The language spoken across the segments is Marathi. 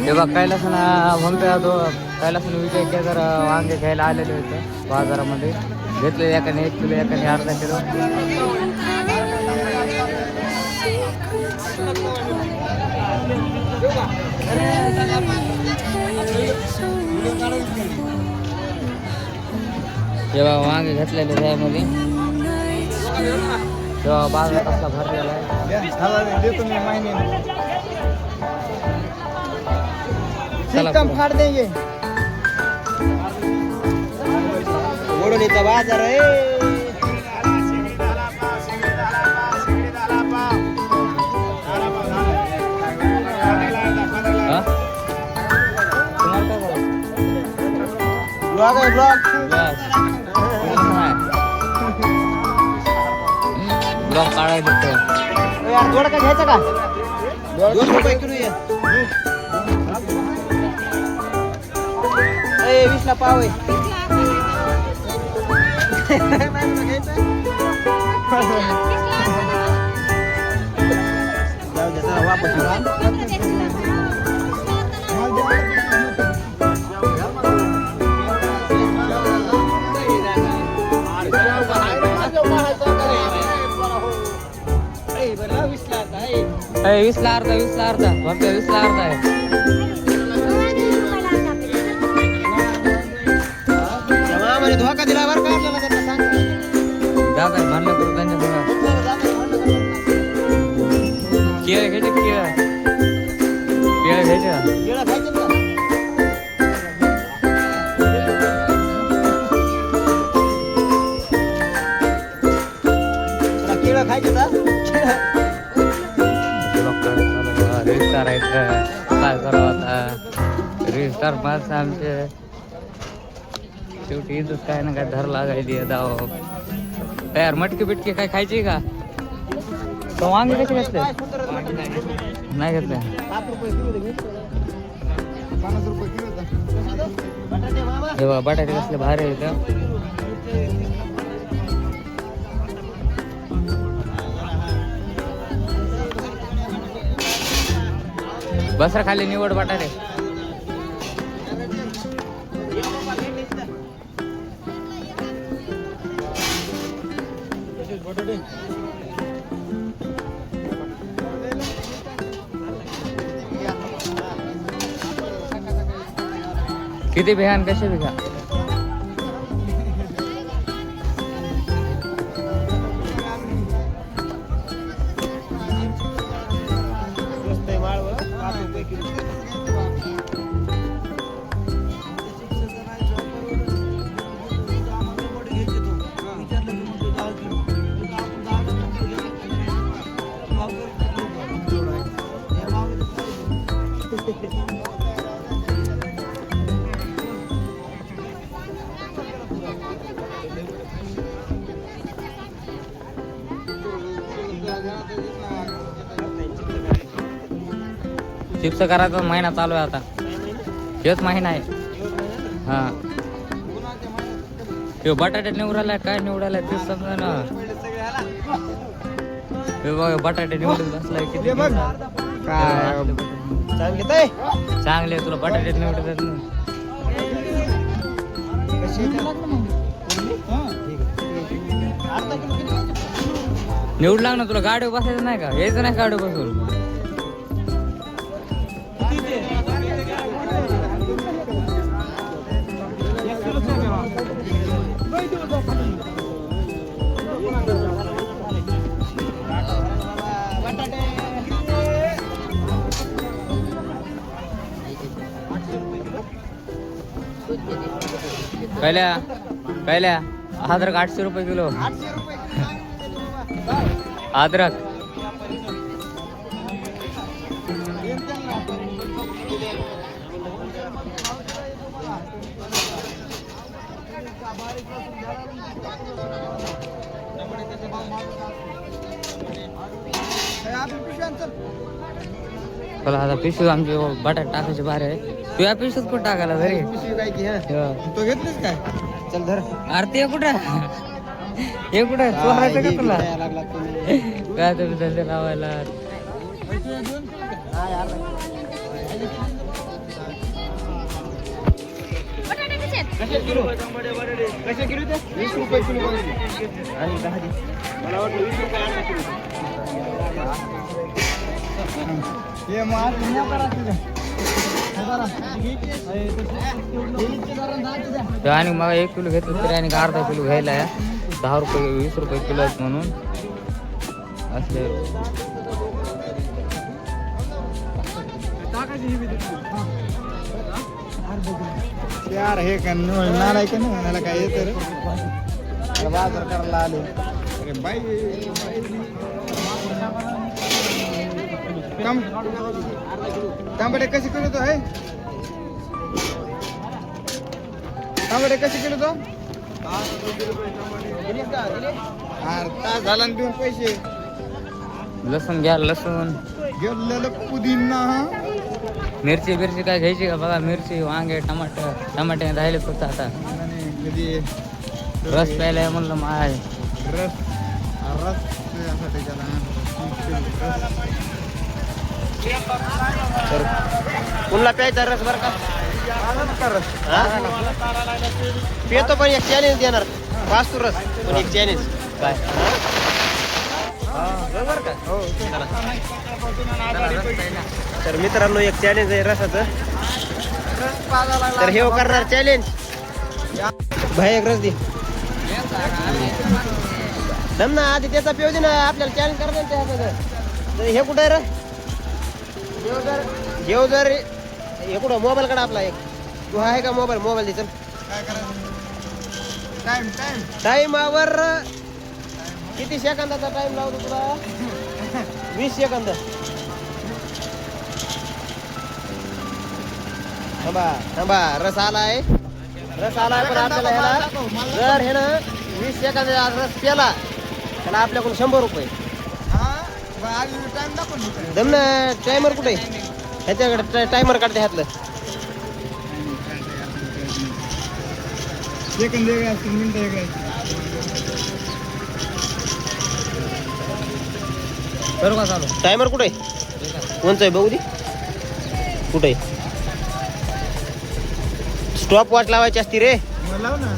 तेव्हा कैलासन म्हणतोय तो कैलासन विजय केदार वांगे घ्यायला आलेले होते बाजारामध्ये. घेतले एकाने 1 किलो एकाने अर्धा किलो. जेव्हा वांगे घेतलेले त्यामध्ये तेव्हा बाजार कसला भरलेला आहे. कम फाड़ देंगे. गोडणीचा बाजार आहे. ब्लॉग आहे ब्लॉग काढायला यार. गोड का घ्यायचं का? 2 रुपये किलो आहे. 20 ला पाव आहे. वापस वीसला अर्धा फक्त 20ला अर्धा आहे. धोका दिला बरं का आपल्याला. त्यांना सांग दादा म्हणलं करू त्यांच्या केळं घ्यायचे. केळं घ्यायचे. केळं खायचे का? केळं खायचे का? रजिस्टर आहेत काय करावं आता. रजिस्टर माणसं आमचे शेवटी इथंच काय ना काय धर लागायची दाव. यार मटकी बिटकी काय खायची का? तो वांगे कसे घेतले? नाही घेतले. 7 रुपये किलो घेतले. 50 रुपये किलो. हे बघा बटाटे कसले भारी आहेत. बसरा खाली निवड बटाटे. किती बिहान कसे बिघा? चिप्स करायचा महिना चालू आहे आता. हेच महिना आहे. हा हे बटाटे निवडायला काय निवडायला ते समजा ना. हे बघ बटाटे निवडून बसलाय किती चांगले. तुला बटाटे निवडतात ना. निवड लाग ना. तुला गाडीवर बसायचं नाही का? यायचं नाही गाडीवर बसून. पहिल्या अद्रक 800 रुपये किलो. अद्रक आप चला आता पिशवी आमची बटाट टाकायची बाहेर आहे. तू या पिशवीत कुठं टाकायला घरी? पिशवी काय की हा हो. तो घेतलीस काय चल धर अरे ते कुठं हे कुठं चोरायचं का तुला लागला तुम्ही काय तुम्ही धंदे लावायला कसे किलो कसे किलो ते 20 रुपये किलो आणि 10 दे मला वाटलं 20 रुपये आणा किलो हे माल दुनिया करा तुझे आणि मग 1 किलो घेतलं तरी आणि अर्धा किलो घ्यायला आहे. 10 रुपये 20 रुपये किलो आहेत म्हणून असले यार हे का नालाय का नाही मला काय येतं रे बाजार करायला आले अरे बाई तांबडे कसे किलो तो आहे तांबडे कसे किलो तो तास झाला ना देऊन पैसे लसूण घ्या लसूण घेतलेलं पुदिना मिरची बिरची काय घ्यायची का बघा मिरची वांगे टमाटे राहिले फक्त आता कधी रस प्यायला म्हणलं माय रस रस यासाठी तर कुणला प्यायचा रस बरं का पितो पण एक चॅलेंज देणार वास्तू रस पण एक चॅलेंज काय बरोबर का हो तर मित्रांनो एक चॅलेंज आहे रसाचं तर हे करणार चॅलेंज भाई एक रस दे दम ना आधी त्याचा पिऊ दे ना आपल्याला चॅलेंज करणार तर हे कुठं आहे रे घेऊ जर हे कुठं मोबाईल काढा आपला एक तू आहे का मोबाईल दे चल काय करायचं टाइम टाइमावर किती सेकंदाचा टाइम लावतो तुला 20 सेकंद थांबा रस आलाय पण आपल्याला ह्याला जर हे ना 20 सेकंद रस प्याला त्याला आपल्याकडून 100 रुपये टाइम दाखव दम ना टायमर कुठे ह्याच्याकडे टायमर काढते ह्यातलं सेकंद वेगळे असतील मिनिटं वेगळे असतील करू का चालू टायमर कुठे कोणचं आहे बघू दे कुठे स्टॉप वॉच लावायची असती रे मग लाव ना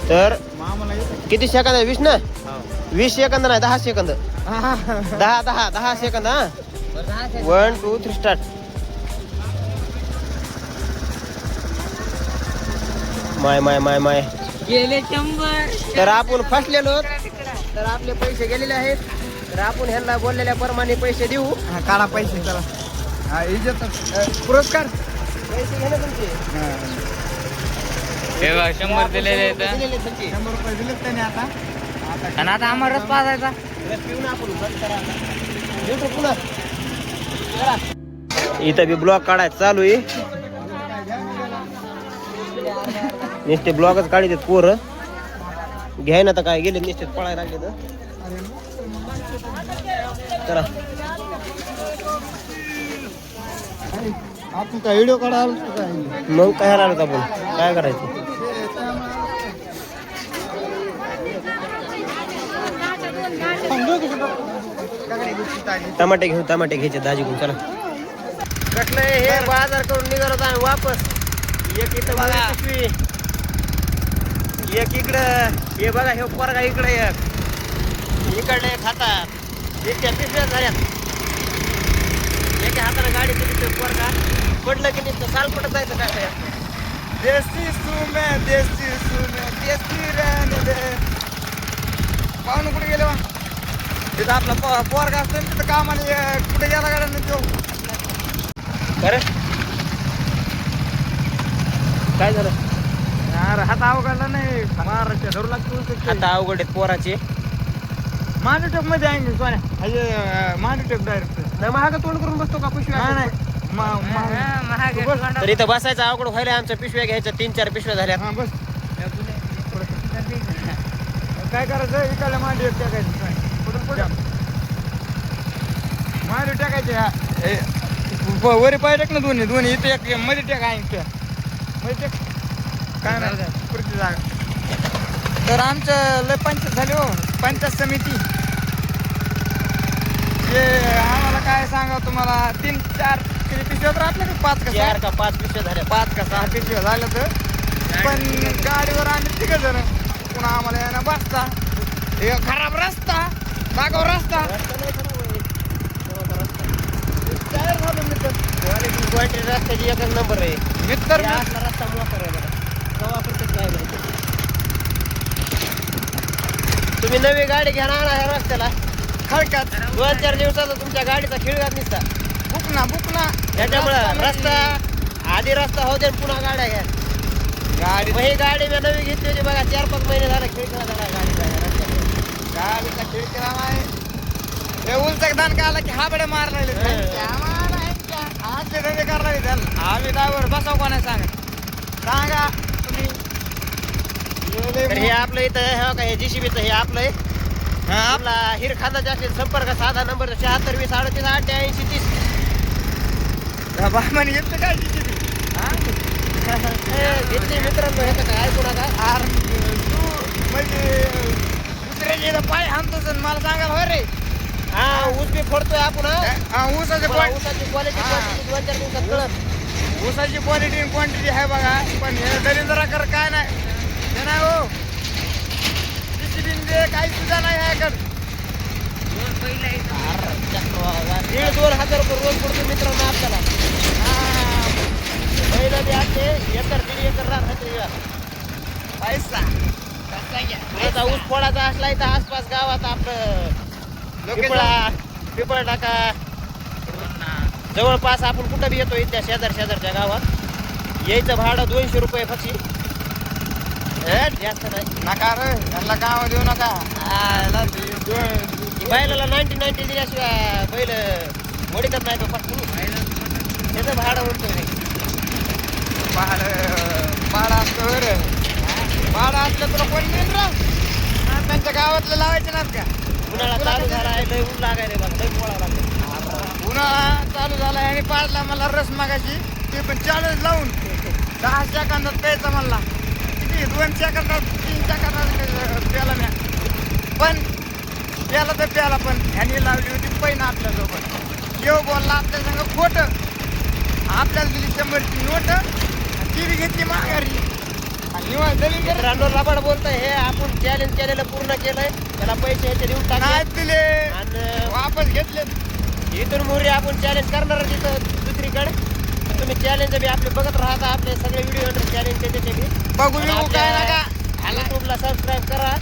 तर मग आम्हाला येतं किती सेकंद आहे 20 ना 20 सेकंद नाही 10 सेकंद 10 सेकंद हा 1 2 3 स्टार्ट माय गेले 100 तर आपण फसलेलो तर आपले पैसे गेलेले आहेत तर आपण ह्यांना बोललेल्या प्रमाणे पैसे देऊ काढा पैसे चला हा इज्जत पुरस्कार पैसे घे ना तुमचे हे बघ 100 दिलेले आहेत दिलेले तुमचे 100 रुपये दिलेत त्याने आता आणि आता आम्हाला रस पाजायचा रस पिऊ ना आपण बंद करा भेटू पुन्हा करा. इथं बी ब्लॉग काढायचं चालू आहे नुसते ब्लॉगच काढतात पोरं घ्याय ना तर काय गेले नुसते पळायला लागले तर चला आपण काय व्हिडिओ काढाल काय मग काय राहिलं आपण काय करायचं टमाटे घ्यायचे दाजी घेऊन चला कटलंय हे बाजार करून निघालो होतो आम्ही वापस एक इथं बघा पिशवी एक इकडं हे बघा हे पोरगा इकडे एक इकडे एक हातात इतक्या पिशव्या झाल्यात एका हाताने गाडी तिथे पोरगा पडलं की नुसतं साल पडत जायचं काय देसी रहने दे पाहुणे कुठे गेले वा तिथं आपला पोरगा असतो ना तिथं कामाने कुठे गेला गाड्या ना तो बरं काय झालं यार हात अवघडला नाही महाराष्ट्र धरू लागतो आता अवघड आहेत पोराचे मांडू मध्ये आहे सोन्या मांडू डायरेक्ट नाही महाग तोंड करून बसतो का पिशव्या नाही तर इथं बसायचं अवघड व्हायला आमच्या पिशव्या घ्यायच्या 3-4 पिशव्या झाल्या हा बस काय करायचं इकडल्या मांडी टाकायचं कुठून पुढे मांडी टाकायचे वरी पाय टाक ना दोन्ही दोन्ही इथे एक मध्ये टेक आहे इथं. मध्ये टेक काय नाही पुढची जागा. तर आमचं लय पंचायत झाली हो, पंचायत समिती. हे आम्हाला काय सांगा तुम्हाला 3-4 किती पिशव्या तर आपल्या 5 का 4 का 5 पिशव्या झाल्या. 5 का 6 पिशव्या झाल्या तर पण गाडीवर आम्ही 3 जण. पुन्हा आम्हाला यायला बसता हे खराब रस्ता दाखव रस्ता काय झालं मित्र. क्वालिटी रस्त्याची एकच नंबर आहे. मित्र हे असला रस्ता मोकार आहे बघा. केव्हा पण कसं आहे माहिती. तुम्ही नवी गाडी घ्या ना ह्या रस्त्याला, खडकात 2-4 दिवसाचा तुमच्या गाडीचा खिळगात निसता. बुकना त्याच्यामुळं रस्ता आधी रस्ता होऊ दे पुन्हा गाड्या घ्या. गाडी मग ही गाडी मी नवी घेतली होती बघा, 4-5 महिने झाला खिळखिळा झाला गाडीचा रस्त्यावर. गाडीचा खिडकीला नाही हे उलचक दान का आला की हाबडे मार लागले आजचे धंदे करायला लागले त्याला. आम्ही ड्रायव्हर बसाव कोणा सांगा तुम्ही. तर हे आपलं इथं हे बघा, हे JCBचं हे आपलं आहे. आपला हिरखाना जास्त संपर्क साधा नंबर 76 20 38 88 30. बाबाने घेतलं काय घेतली मित्रांनो, हे काय ऐकू नका. तू म्हणजे दुसऱ्याच्या इथं पाय हाणतोस आणि मला सांगाल हो रे. हा ऊस बी फोडतोय आपण. ऊसाची ऊसाची क्वालिटी 2-4 दिवसात कळत. ऊसाची क्वालिटी क्वांटिटी आहे बघा. पण हे दरिद्रा कर काय नाही हे नाही हो. काही सुद्धा नाही ह्याकडे. 1,500-2,000 रुपये रोज पडतो मित्रांनो आपल्याला. पहिलं बी असते 1-1.5 एकर राहते. पैसा आता ऊस फोडाचा असला इथं आसपास गावात आपलं पिपळ टाका जवळपास आपण कुठं बी येतो इथल्या शेजारच्या गावात. यायचं भाडं 200 रुपये फक्त. जास्त नाही. नका रे यांना गाव देऊ नका. बैलाला 90 दिल्याशिवाय बैल ओढीतच नाही तो पटकून. त्याचं भाडं उडतो. भाडं असतं रे. भाडं असलं तुला कोणी देईन रे. त्यांच्या गावातलं लावायचे नात का. उन्हाळा चालू झाला आहे, लय ऊन लागायले बघा, लय पोळा लागले. उन्हाळा चालू झाला आणि पाडला मला रस मागायची ते पण 40 लावून 10 सेकंदात प्यायचा म्हणला. किती 2 सेकंदात 3 सेकंदात प्याला म्या. पण प्याला तर प्याला पण ह्यानी लावली होती पैन आपल्यासोबत. येऊ बोलला आपल्या संग खोटं. आपल्याला दिली 100ची नोट ती बी घेतली माघारी. मित्रांनो लबाड बोलतोय. हे आपण चॅलेंज केलेलं पूर्ण केलंय. त्याला पैसे याचे देऊन टाकले दिले आणि वापस घेतले. इथून मोरी आपण चॅलेंज करणार तिथं दुसरीकडे. तुम्ही चॅलेंज बी आपले बघत राहता. आपले सगळे व्हिडिओ चॅलेंज त्याचे बी बघू काय नका. युट्यूबला सबस्क्राईब करा.